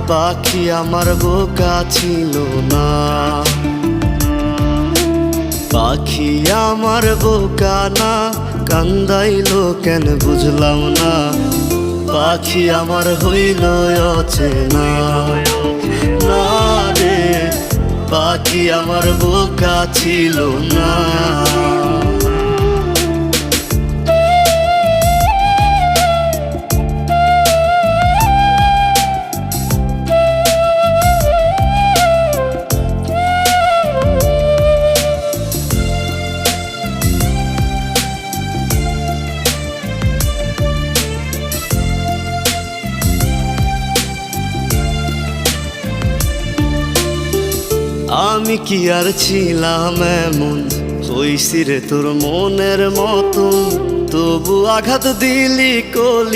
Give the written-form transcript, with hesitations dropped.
পাখি আমার বোকা ছিল না, পাখি আমার বোকা না, কান্দাইলো কেন বুঝলাম না, পাখি আমার হইল অচেনা। না রে পাখি আমার বোকা ছিল না। আমি কি আর ছিলাম এমন, হইছি রে তোর মনের মতন, তবু আঘাত দিলি কলি।